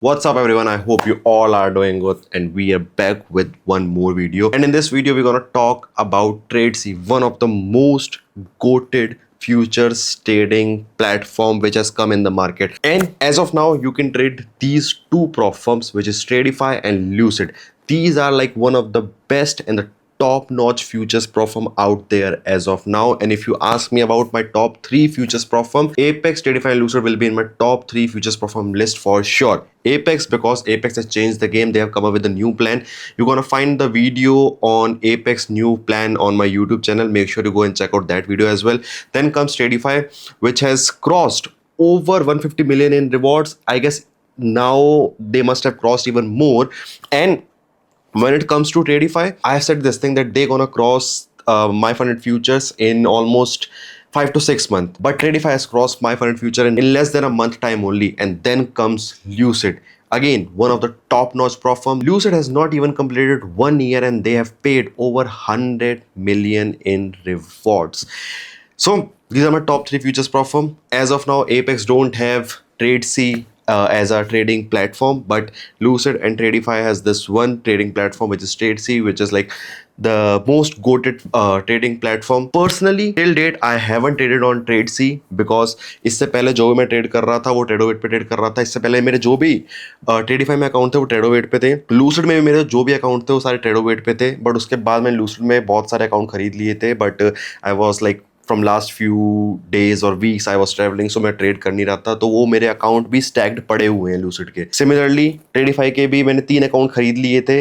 What's up everyone? I hope you all are doing good and we are back with one more video. And in this video we're gonna talk about TradeC, one of the most goated futures trading platform which has come in the market. And as of now you can trade these two prop firms, which is Tradify and Lucid. These are like one of the best and the top-notch futures prop firm out there as of now. And if you ask me about my top 3 futures prop firm, Apex, Tradify and Lucid will be in my top 3 futures prop firm list for sure. Apex, because Apex has changed the game. They have come up with a new plan. You're gonna find the video on Apex new plan on my YouTube channel. Make sure you go and check out that video as well. Then comes Tradify, which has crossed over 150 million in rewards. I guess now they must have crossed even more. And when it comes to Tradify, I have said this thing that they're gonna cross my funded futures in almost 5 to 6 months. But Tradify has crossed my funded future in less than a month time only. And then comes Lucid. Again, one of the top-notch prop firm. Lucid has not even completed 1 year and they have paid over 100 million in rewards. So these are my top 3 futures prop firm. As of now, Apex don't have TradeC as a trading platform, but Lucid and Tradify has this one trading platform, which is TradeC, which is like the most goated trading platform. Personally, till date, I haven't traded on TradeC because इससे पहले जो भी मैं trade कर रहा था वो ट्रेडोवेट पे ट्रेड कर रहा था. इससे पहले मेरे जो भी ट्रेडिफाई में अकाउंट थे वो ट्रेडोवेट पे थे. लूसिड में भी मेरे जो भी अकाउंट थे वो सारे ट्रेडोवेट पे थे. बट उसके बाद मैंने लूसिड में बहुत सारे अकाउंट खरीद लिए थे. But I was like from last few days और वीक्स आई वॉज ट्रेवलिंग, सो मैं ट्रेड कर नहीं रहा था, तो वो मेरे अकाउंट भी स्टैक्ड पड़े हुए हैं लूसिड के. सिमिलरली ट्रेडिफाई के भी मैंने 3 अकाउंट खरीद लिए थे.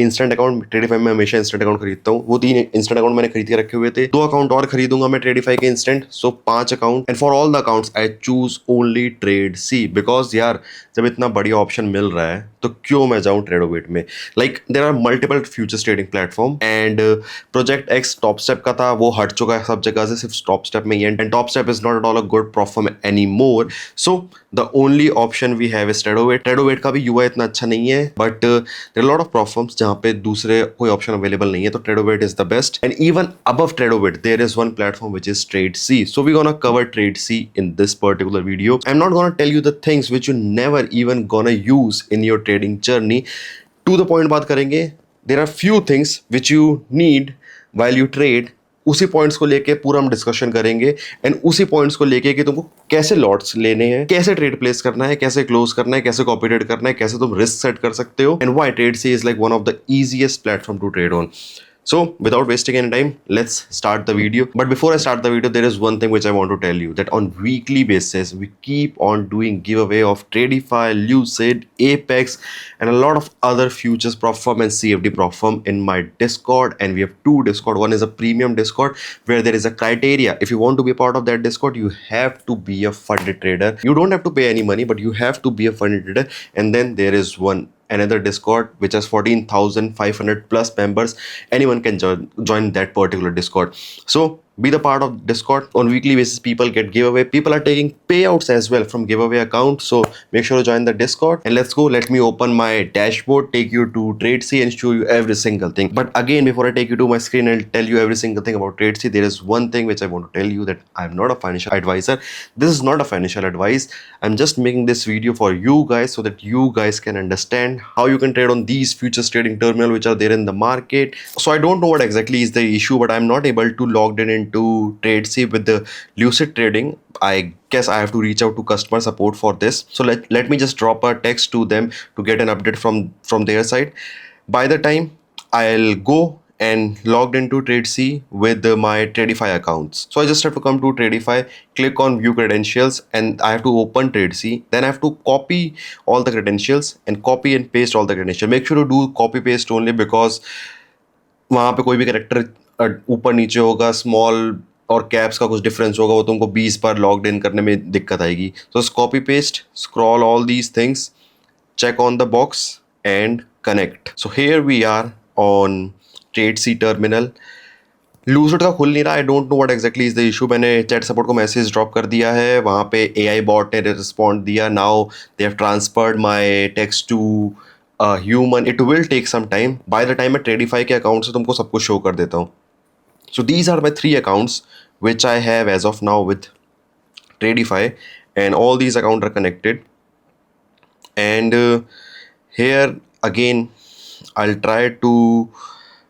इंस्टेंट अकाउंट, ट्रेडिफाई में हमेशा इंस्टेंट अकाउंट खरीदता हूँ, वो 3 इंस्टेंट अकाउंट मैंने खरीद के रखे हुए थे. 2 अकाउंट और खरीदूंगा मैं ट्रेडिफाई के instant, so 5 account. And for all the accounts I choose only TradeC, because यार जब इतना बढ़िया ऑप्शन मिल रहा है तो क्यों मैं जाऊं ट्रेडोवेट में. Like there are multiple futures trading platform and project X top step का था, वो हट चुका है सब जगह से, सिर्फ टॉप स्टेप में ही. And top step is not at all a good platform any more. So the only option we have is Tradovate. Tradovate का भी यूआई इतना अच्छा नहीं है, but there are lot of platforms जहां पे दूसरे कोई ऑप्शन अवेलेबल नहीं है, तो Tradovate is the best. And even above Tradovate there is one platform which is TradeC. So we're gonna cover TradeC in this particular video. I'm not gonna tell you the things which you never even gonna use in your trading journey. To the point बात करेंगे. There are few things which you need while you trade. उसी points को लेके पूरा हम discussion करेंगे. And उसी points को लेके कि तुमको कैसे लॉट्स लेने हैं, कैसे ट्रेड प्लेस करना है, कैसे क्लोज करना है, कैसे कॉपी ट्रेड करना है, कैसे तुम रिस्क सेट कर सकते हो, and why TradeC is like one of the easiest platform to trade on. So without wasting any time, let's start the video. But before I start the video, there is one thing which I want to tell you, that on weekly basis, we keep on doing giveaway of Tradify, Lucid, Apex, and a lot of other futures prop firm and CFD prop firm in my Discord. And we have 2 Discord. One is a premium Discord where there is a criteria. If you want to be a part of that Discord, you have to be a funded trader. You don't have to pay any money, but you have to be a funded trader. And then there is another Discord which has 14,500 plus members. Anyone can join that particular Discord. So be the part of Discord. On weekly basis, people get giveaway. People are taking payouts as well from giveaway accounts. So make sure to join the Discord. And let's go. Let me open my dashboard, take you to TradeC and show you every single thing. But again, before I take you to my screen and tell you every single thing about TradeC, there is one thing which I want to tell you, that I'm not a financial advisor. This is not a financial advice. I'm just making this video for you guys so that you guys can understand how you can trade on these futures trading terminal which are there in the market. So I don't know what exactly is the issue, but I'm not able to log in into TradeC with the Lucid trading. I guess I have to reach out to customer support for this. So let me just drop a text to them to get an update from their side. By the time I'll go and logged into TradeC with my Tradify accounts. So I just have to come to Tradify, click on view credentials, and I have to open TradeC. Then I have to copy all the credentials and copy and paste all the credentials. Make sure to do copy paste only, because वहाँ पे कोई भी character ऊपर नीचे होगा, small और caps का कुछ डिफरेंस होगा, वो तुमको 20 बार लॉग्ड इन करने में दिक्कत आएगी. सो copy paste, scroll all these things, check on the box and connect. So here we are on TradeC terminal. Lucid का खुल नहीं रहा. I don't know what exactly is the issue. मैंने चैट सपोर्ट को मैसेज ड्रॉप कर दिया है, वहाँ पे AI बॉट ने रिस्पॉन्ड दिया. Now they have transferred my text to human. It will take some time. By the time मैं ट्रेडिफाई के अकाउंट से तुमको सब कुछ शो कर देता हूँ. So these are my 3 accounts which I have as of now with Tradify, and all these accounts are connected. And here again I'll try to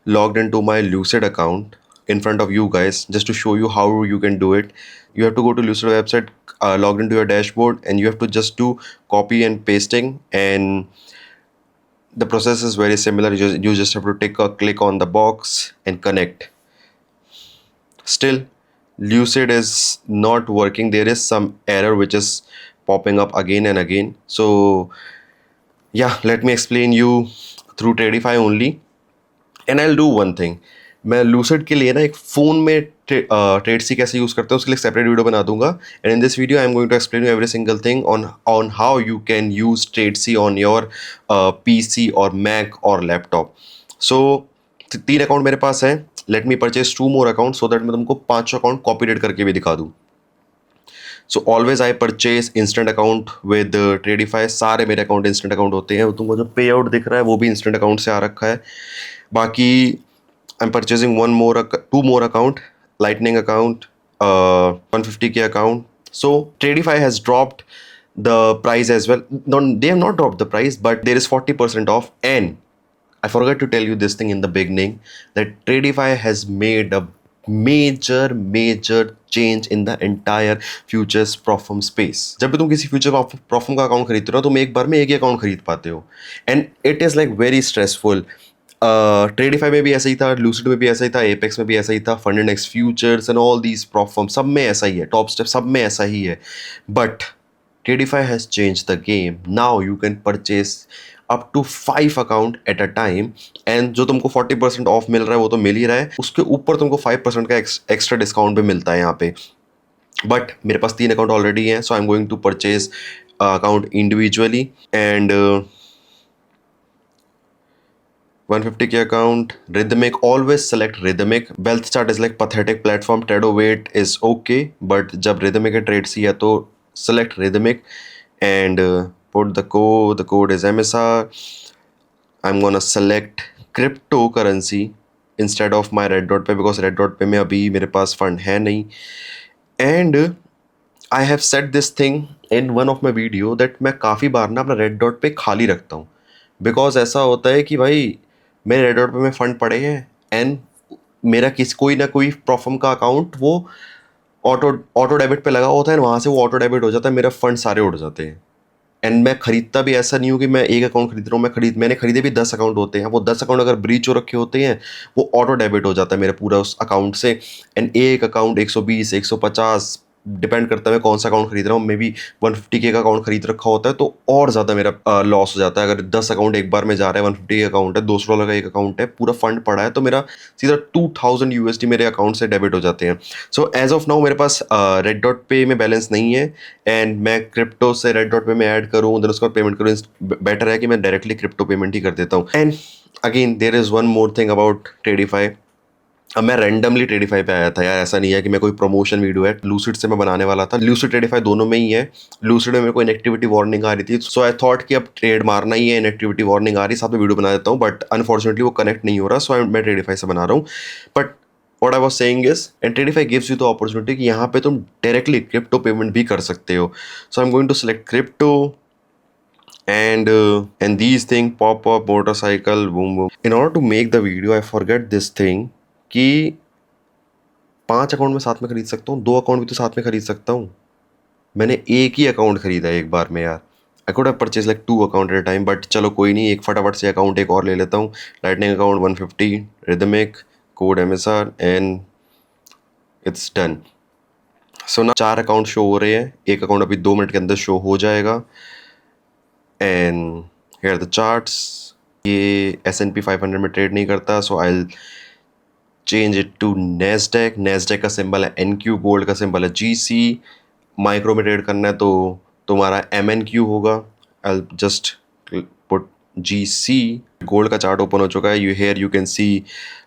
logged into my Lucid account in front of you guys just to show you how you can do it. You have to go to Lucid website, logged into your dashboard, and you have to just do copy and pasting, and the process is very similar. You just have to take a click on the box and connect. Still Lucid is not working. There is some error which is popping up again and again. So yeah, let me explain you through Tradify only. And I do one thing, मैं lucid के लिए ना एक phone में trade सी कैसे use करते हैं उसके लिए सेपरेट वीडियो बना दूंगा. And in this video I am going to explain you every single thing on how you can use TradeC on your PC और मैक और लैपटॉप. सो 3 अकाउंट मेरे पास हैं. Let me purchase 2 more account so that मैं तुमको 5 account copy rate करके भी दिखा दूँ. So always I purchase instant account with Tradify. सारे मेरे अकाउंट इंस्टेंट अकाउंट होते हैं. तुमको जो पे आउट दिख रहा है वो भी इंस्टेंट अकाउंट से आ रखा है. बाकी I am purchasing 2 more account, lightning account, 150K account. So Tradify has dropped the price as well. No, they have not dropped the price, but there is 40% off. And I forgot to tell you this thing in the beginning, that Tradify has made a major change in the entire futures Profum space. जब भी तुम किसी future Profum का account खरीदते हो ना, तुम एक बार में एक ही अकाउंट खरीद पाते हो. And it is like very stressful. Tradify में भी ऐसा ही था, लूसिड में भी ऐसा ही था, एपेक्स में भी ऐसा ही था, fund index futures and all these prop firm सब में ऐसा ही है, टॉप स्टेप सब में ऐसा ही है. But Tradify has change the game. Now you can purchase up to 5 account at a time. And जो तुमको 40% ऑफ मिल रहा है वो तो मिल ही रहा है, उसके ऊपर तुमको 5% का एक्स्ट्रा डिस्काउंट भी मिलता है यहाँ पे. बट मेरे पास 3 अकाउंट ऑलरेडी हैं, so I am going to purchase account individually. And 150K account, Rhythmic, always select Rhythmic. Wealth chart is like pathetic platform. Trado weight is okay, but जब Rhythmic का trade सी है तो select Rhythmic and put the code is MSR. I'm gonna select cryptocurrency instead of my Red Dot Pay because Red Dot Pay में अभी मेरे पास fund है नहीं. And I have said this thing in one of my video that मैं काफ़ी बार ना अपना Red Dot Pay खाली रखता हूँ, बिकॉज ऐसा होता है कि भाई मेरे रेड डॉट पे में फ़ंड पड़े हैं एंड मेरा कोई ना कोई प्रॉफम का अकाउंट वो ऑटो डेबिट पे लगा होता है, वहाँ से वो ऑटो डेबिट हो जाता है, मेरा फंड सारे उड़ जाते हैं. एंड मैं खरीदता भी ऐसा नहीं हूँ कि मैं एक अकाउंट खरीद रहा हूँ, मैंने खरीदे भी 10 अकाउंट होते हैं. वो 10 अकाउंट अगर ब्रीच हो रखे होते हैं वो ऑटो डेबिट हो जाता है मेरा पूरा उस अकाउंट से. एंड एक अकाउंट 120 150 डिपेंड करता है मैं कौन सा अकाउंट खरीद रहा हूँ. मे बी 150K का अकाउंट खरीद रखा होता है तो और ज़्यादा मेरा लॉस हो जाता है. अगर 10 अकाउंट एक बार में जा रहा है, 150K अकाउंट है, $200 का एक अकाउंट है, पूरा फंड पड़ा है, तो मेरा सीधा 2000 USD मेरे अकाउंट से डेबिट हो जाते हैं. सो एज ऑफ नाउ मेरे पास रेड डॉट पे में बैलेंस नहीं है एंड मैं क्रिप्टो से रेड डॉट पे में ऐड करूँ देन उसका पेमेंट करूँ. बेटर है कि मैं डायरेक्टली क्रिप्टो पेमेंट ही कर देता हूँ. And again there is one more thing about Tradify. अब मैं रैंडमली ट्रेडिफाई पे आया था यार, ऐसा नहीं है कि मैं कोई प्रमोशन वीडियो है. लूसिड से मैं बनाने वाला था. लूसिड ट्रेडिफाई दोनों में ही है. लूसिड में मेरे को इनएक्टिविटी वार्निंग आ रही थी, सो आई थॉट कि अब ट्रेड मारना ही है, इनएक्टिविटी वार्निंग आ रही है, साथ में वीडियो बना देता हूँ. बट अनफॉर्चुनेटली वो कनेक्ट नहीं हो रहा, सो मैं ट्रेडिफाई से बना रहा हूँ. But what I was saying is, and Tradify gives you the opportunity कि यहाँ पे तुम डायरेक्टली क्रिप्टो पेमेंट भी कर सकते हो. So I am going to select crypto and these thing pop up motorcycle boom boom. In order to make the video I forget this thing कि 5 account में साथ में खरीद सकता हूँ, 2 अकाउंट भी तो साथ में खरीद सकता हूँ. मैंने एक ही अकाउंट खरीदा है एक बार में यार. I could have purchase like 2 account at a time, but चलो कोई नहीं, एक फटाफट से अकाउंट एक और ले लेता हूँ. Lightning account 150, rhythmic, code MSR and it's done. So ना 4 अकाउंट शो हो रहे हैं, एक अकाउंट अभी 2 मिनट के अंदर शो हो जाएगा. And here the charts. ये S&P 500 में ट्रेड नहीं करता, so I change it to Nasdaq. Nasdaq का सिंबल है NQ, गोल्ड का सिंबल है GC. माइक्रो में ट्रेड करना है तो तुम्हारा MNQ होगा. I just put GC. Gold का चार्ट ओपन हो चुका है. You can see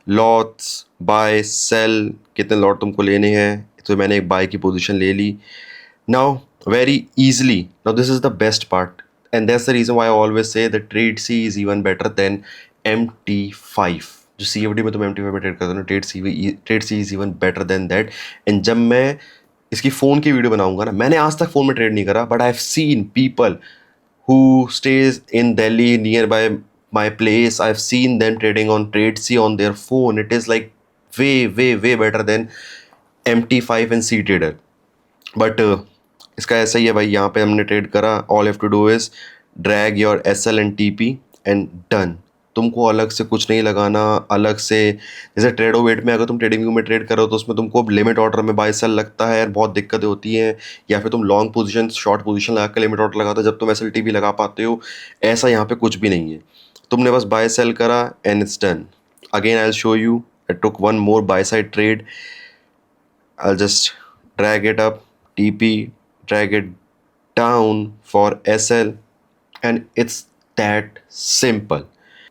lots, buy, sell, कितने लॉट तुमको लेने हैं. तो मैंने एक बाय की पोजीशन ले ली. Now very easily, now this is the best part and that's the reason why I always say that trade C is even better than MT5. जो CFD में तुम MT5 में ट्रेड करते हो, trade C is even better than that. And जब मैं इसकी phone की वीडियो बनाऊंगा ना, मैंने आज तक फ़ोन में ट्रेड नहीं करा, but I have seen people who stays in Delhi nearby my place, I've seen them trading on TradeC on their phone. It is like way better than MT5 and C Trader. But इसका ऐसा ही है भाई, यहाँ पे हमने trade करा, all have to do is drag your SL and TP and done. तुमको अलग से कुछ नहीं लगाना, अलग से जैसे ट्रेडो वेट में अगर तुम ट्रेडिंग व्यू में ट्रेड करो तो उसमें तुमको लिमिट ऑर्डर में बाय सेल लगता है यार, बहुत दिक्कतें होती हैं. या फिर तुम लॉन्ग पोजीशन शॉर्ट पोजीशन लगा के लिमिट ऑर्डर लगाते हो जब तुम SL TP लगा पाते हो. ऐसा यहाँ पे कुछ भी नहीं है, तुमने बस बाय सेल करा and it's done. Again I will show you, I took one more by side trade. I just drag it up, TP, drag it down for SL, and it's that simple.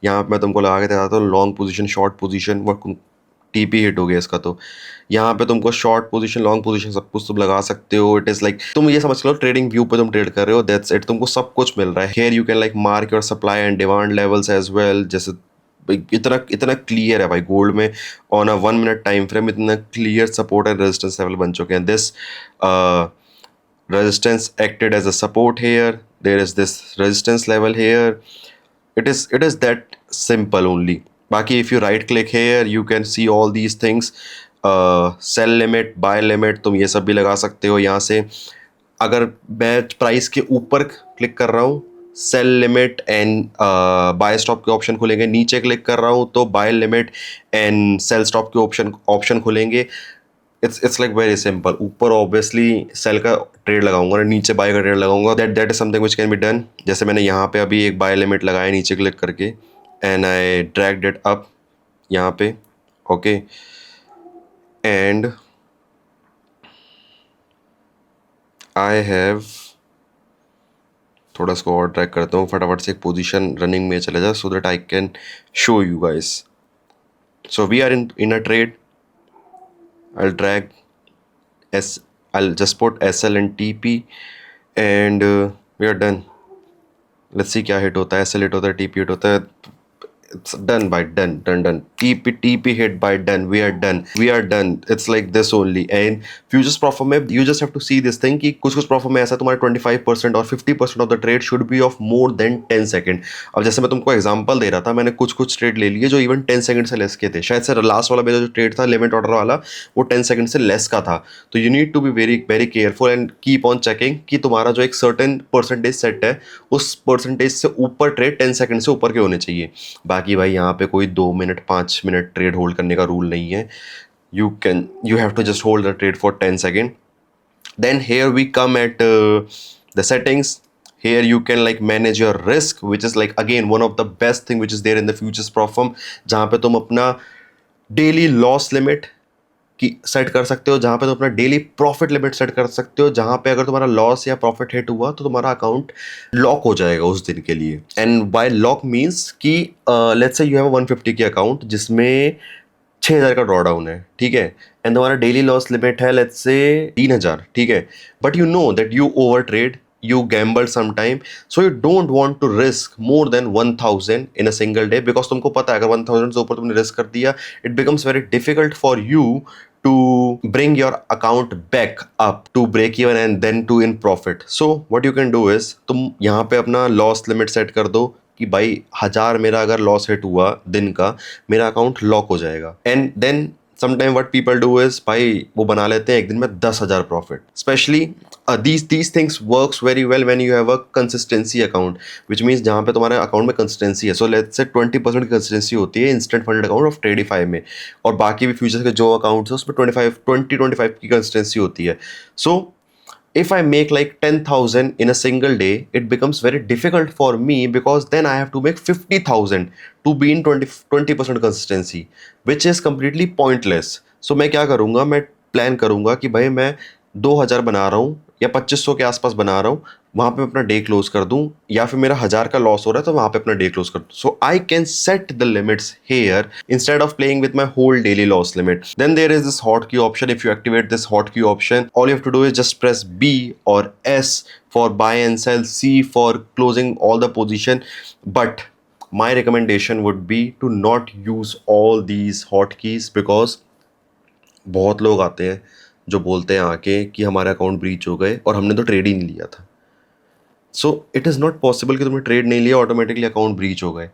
यहाँ पे मैं तुमको लगा के दिखाता हूँ long position short position, वो TP hit हो गया इसका. तो यहाँ पे तुमको शॉर्ट पोजीशन लॉन्ग पोजीशन सब कुछ तुम लगा सकते हो. इट इज लाइक तुम ये समझ लो ट्रेडिंग व्यू पे तुम ट्रेड कर रहे हो, दैट्स इट. तुमको सब कुछ मिल रहा है. Here you can like mark your supply and demand levels as well. जैसे इतना क्लियर है भाई गोल्ड में on a 1 minute time frame, इतना clear support and resistance level बन चुके हैं. This resistance acted as a support here, there is this resistance level here. It is that simple only. बाकी if you right click here you can see all these things. Sell limit, bye limit, तुम ये सब भी लगा सकते हो यहाँ से. अगर मैं प्राइस के ऊपर क्लिक कर रहा हूँ sell limit and buy stop के ऑप्शन खुलेंगे. नीचे क्लिक कर रहा हूँ तो buy limit and sell stop के ऑप्शन खुलेंगे. It's like very simple. ऊपर ऑब्वियसली सेल का ट्रेड लगाऊंगा और नीचे बाय का ट्रेड लगाऊंगा. That is something which can be done. जैसे मैंने यहाँ पे अभी एक बाय लिमिट लगाया नीचे क्लिक करके and I dragged it up यहाँ पे. ओके, एंड आई हैव, थोड़ा इसको और ट्रैक करता हूँ फटाफट से, एक पोजीशन रनिंग में चले जा so that I can show you guys. So we are in a trade. I'll drag I'll just put SL and TP and we are done. Let's see क्या हिट होता है. SL हिट होता है, TP hit होता है. It's done by done. TP hit by done. We are done. It's like this only. And futures profit में you just have to see this thing कि कुछ profit में ऐसा तुम्हारे 25% और 50% of the trade should be of more than 10 second. अब जैसे मैं तुमको एग्जांपल दे रहा था, मैंने कुछ ट्रेड ले लिए जो इवन 10 सेकंड से लेस के थे. शायद से लास्ट वाला मेरा जो ट्रेड था लिमिट ऑर्डर वाला वो 10 सेकंड से लेस का था. तो you need to be very careful and keep on checking कि तुम्हारा जो एक सर्टेन परसेंटेज सेट है उस परसेंटेज से ऊपर ट्रेड 10 सेकंड से ऊपर के होने चाहिए. बाकी भाई यहाँ पे कोई 2 मिनट 5 मिनट ट्रेड होल्ड करने का रूल नहीं है. you have to just hold the trade for 10 seconds. Then here we come at the settings. Here you can like manage your risk, which is like again one of the best thing which is there in the futures prop firm, जहाँ पे तुम अपना daily loss limit की set कर सकते हो, जहाँ पे तुम अपना डेली प्रॉफिट लिमिट सेट कर सकते हो, जहाँ पे अगर तुम्हारा लॉस या प्रॉफिट हिट हुआ तो तुम्हारा अकाउंट लॉक हो जाएगा उस दिन के लिए. एंड बाय लॉक मीन्स कि लेट्स से यू हैव 150 की अकाउंट जिसमें 6000 का ड्रॉ डाउन है, ठीक है, एंड तुम्हारा डेली लॉस लिमिट है लेट्स से 3000, ठीक है, but you know that you over trade, you gambled sometime, so you don't want to risk more than 1000 in a single day, because तुमको पता है अगर 1000 से ऊपर तुमने रिस्क कर दिया it becomes very difficult for you to bring your account back up to break even and then to in profit. So what you can do is तुम यहाँ पे अपना लॉस लिमिट सेट कर दो कि भाई 1000 मेरा अगर लॉस हिट हुआ दिन का मेरा अकाउंट लॉक हो जाएगा. And then sometime what people do is भाई वो बना लेते हैं एक दिन में 10,000 profit. Specially these things works very well when you have a consistency account, which means जहाँ पे तुम्हारे अकाउंट में कंसिस्टेंसी है. सो लेट्स से 20% की कंसिस्टेंसी होती है इंस्टेंट फंड अकाउंट ऑफ ट्रेडिफाई में, और बाकी भी फ्यूचर्स के जो अकाउंट्स है उसमें 25 की कंसिस्टेंसी होती है. सो if I make like 10,000 in a single day, it becomes very difficult for me because then I have to make 50,000 to be in 20% consistency, which is completely pointless. So मैं क्या करूँगा, मैं plan करूँगा कि भाई मैं 2000 बना रहा हूँ या 2500 के आसपास बना रहा हूँ, वहाँ पे अपना डे क्लोज कर दूँ, या फिर मेरा 1000 का लॉस हो रहा है तो वहाँ पे अपना डे क्लोज कर दूँ. So I can set the limits here instead of playing with my whole daily loss limit. Then there is this hot key option. If you activate this hot key option, all you have to do is just press B or S for buy and sell, C for closing all the position. But my recommendation would be to not use all these hotkeys because बहुत लोग आते हैं जो बोलते हैं आके कि हमारे अकाउंट ब्रीच हो गए और हमने तो ट्रेड ही नहीं लिया था. So it is not possible कि तुमने ट्रेड नहीं लिया ऑटोमेटिकली अकाउंट ब्रीच हो गए.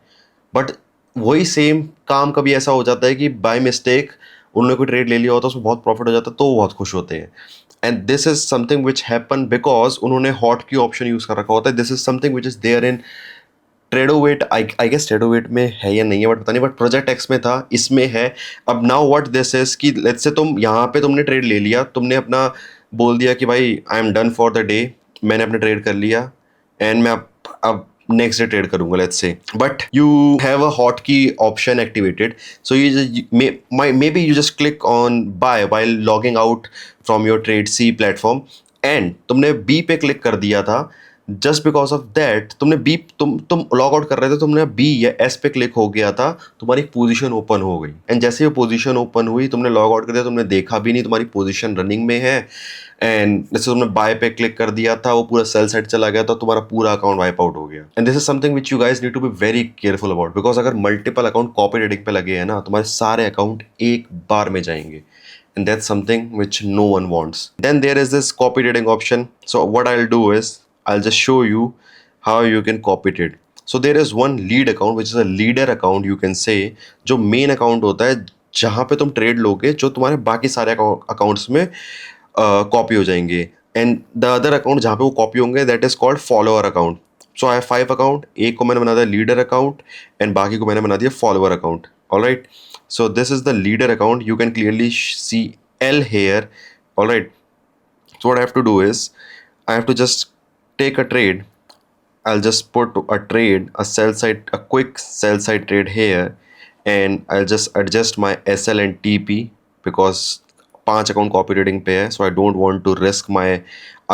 बट वही सेम काम कभी ऐसा हो जाता है कि बाय मिस्टेक उन्होंने कोई ट्रेड ले लिया होता है, उसमें बहुत प्रॉफिट हो जाता है, तो वो बहुत खुश होते हैं. And this is something which happen because उन्होंने हॉट की ऑप्शन यूज़ कर रखा होता है. This is something which is there in Tradovate. I guess Tradovate में है या नहीं है बट पता नहीं, बट प्रोजेक्ट एक्स में था, इसमें है. अब नाउ व्हाट दिस इज कि लेट्स से तुम यहाँ पे तुमने ट्रेड ले लिया, तुमने अपना बोल दिया कि भाई I am done for the day, मैंने अपना ट्रेड कर लिया एंड मैं अब नेक्स्ट डे ट्रेड करूंगा let's say. But you have a hot key option activated, so you maybe you just click on buy while logging out from your TradeSea platform and तुमने B पे click कर दिया था. Just because of that तुमने B तुम log out कर रहे थे, तुमने बी या एस पे क्लिक हो गया था, तुम्हारी पोजीशन ओपन हो गई. एंड जैसे ही पोजीशन ओपन हुई, तुमने लॉग आउट कर दिया, तुमने देखा भी नहीं तुम्हारी पोजीशन रनिंग में है. एंड जैसे तुमने बाय पे क्लिक कर दिया था, वो पूरा सेल साइड चला गया था, तुम्हारा पूरा अकाउंट वाइप आउट हो गया. And this is something which you guys need to be very careful about, because अगर मल्टीपल अकाउंट कॉपी ट्रेडिंग पे लगे हैं ना, तुम्हारे सारे अकाउंट एक बार में जाएंगे. And that's something which no one wants. Then there is this copy trading option. So what I'll do is I'll just show you how you can copy trade. So there is one lead account which is a leader account you can say, जो main account होता है जहाँ पे तुम trade लोगे, जो तुम्हारे बाकी सारे अकाउंट्स में कॉपी हो जाएंगे. एंड द अदर अकाउंट जहाँ पे वो कॉपी होंगे that is called follower account. So I have 5 account, एक को मैंने बना दिया लीडर अकाउंट एंड बाकी को मैंने बना दिया follower account. Alright, so this is the leader account. You can clearly see L here. All right, so what I have to do is I have to just take a trade. I'll just put a trade, a quick sell side trade here, and I'll just adjust my SL and TP because 5 account copy trading पे है, so I don't want to risk my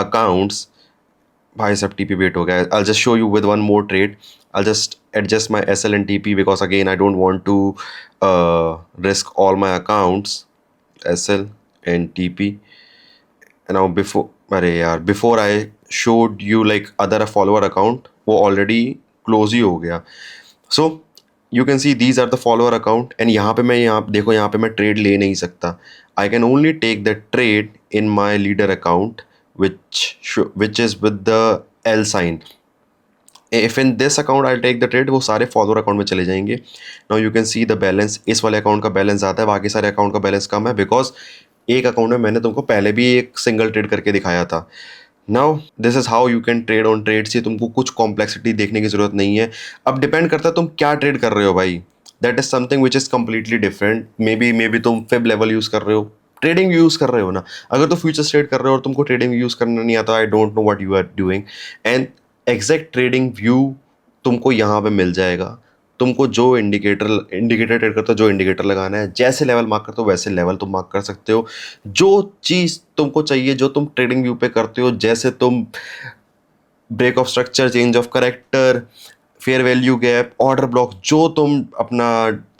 accounts. भाई सब TP wait हो गया. I'll just show you with one more trade. I'll just adjust my SL and TP because again I don't want to risk all my accounts. SL and TP. And now before I showed you like other follower account, वो already close ही हो गया. So you can see these are the follower account. and यहाँ पे देखो यहाँ पे मैं trade ले नहीं सकता. I can only take the trade in my leader account which is with the L sign. If in this account I'll take the trade, वो सारे follower account में चले जाएंगे. Now you can see the balance. इस वाले account का balance ज़्यादा है, बाकी सारे account का balance कम है because एक account में मैंने तुमको पहले भी एक single trade करके दिखाया था. Now this is how you can trade on trade. से तुमको कुछ complexity देखने की ज़रूरत नहीं है. अब depend करता है तुम क्या trade कर रहे हो भाई. That is something which is completely different. Maybe तुम fib level यूज़ कर रहे हो, ट्रेडिंग यूज़ कर रहे हो ना. अगर तो फ्यूचर्स ट्रेड कर रहे हो और तुमको ट्रेडिंग यूज़ करना नहीं आता, I don't know what you are doing. And exact trading view तुमको यहाँ पे मिल जाएगा. तुमको जो इंडिकेटर ट्रेड करते हो, जो इंडिकेटर लगाना है, जैसे लेवल मार्क करते हो वैसे लेवल तुम मार्क कर सकते हो. जो चीज़ तुमको चाहिए, जो तुम ट्रेडिंग व्यू पे करते हो, जैसे तुम break of structure, change of character, fair value gap, order block, जो तुम अपना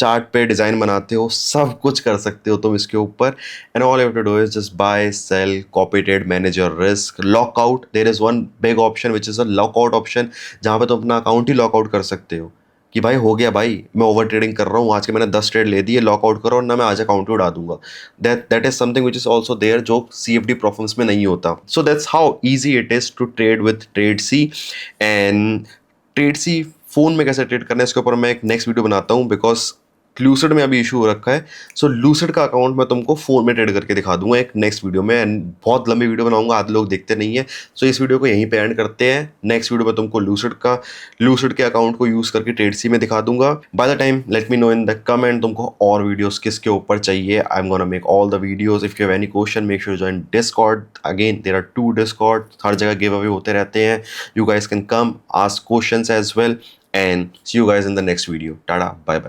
चार्ट पे डिज़ाइन बनाते हो, सब कुछ कर सकते हो तुम इसके ऊपर. And all you have to do is just buy, sell, copy trade, manage your risk, lockout. There is one big option which is a lockout option, जहाँ पे तुम अपना अकाउंट ही लॉकआउट कर सकते हो कि भाई हो गया भाई, मैं ओवर ट्रेडिंग कर रहा हूँ, आज के मैंने 10 ट्रेड ले दिए, लॉकआउट करो और ना मैं आज अकाउंट ही उड़ा दूंगा. That is something which is also there, जो CFD परफॉर्मेंस में नहीं होता. So that's how easy it is to trade with TradeC. And TradeC phone में कैसे ट्रेड करना है, इसके ऊपर मैं एक नेक्स्ट वीडियो बनाता हूँ बिकॉज लूसिड में अभी इशू हो रखा है. सो लूसिड का अकाउंट मैं तुमको फ़ोन में ट्रेड करके दिखा दूंगा एक नेक्स्ट वीडियो में. एंड बहुत लंबी वीडियो बनाऊंगा, आधे लोग देखते नहीं है. सो इस वीडियो को यहीं पे एंड करते हैं. नेक्स्ट वीडियो में तुमको लूसिड के अकाउंट को यूज़ करके ट्रेड सी में दिखा दूंगा. By the time let me know in the comment तुमको और वीडियोस किसके ऊपर चाहिए. I am gonna make all the videos. If you have any question make sure join discord. Again there are 2 discord, हर जगह गिव अवे होते रहते हैं. You guys can come ask questions as well. And see you guys in the next video. Tada, bye bye.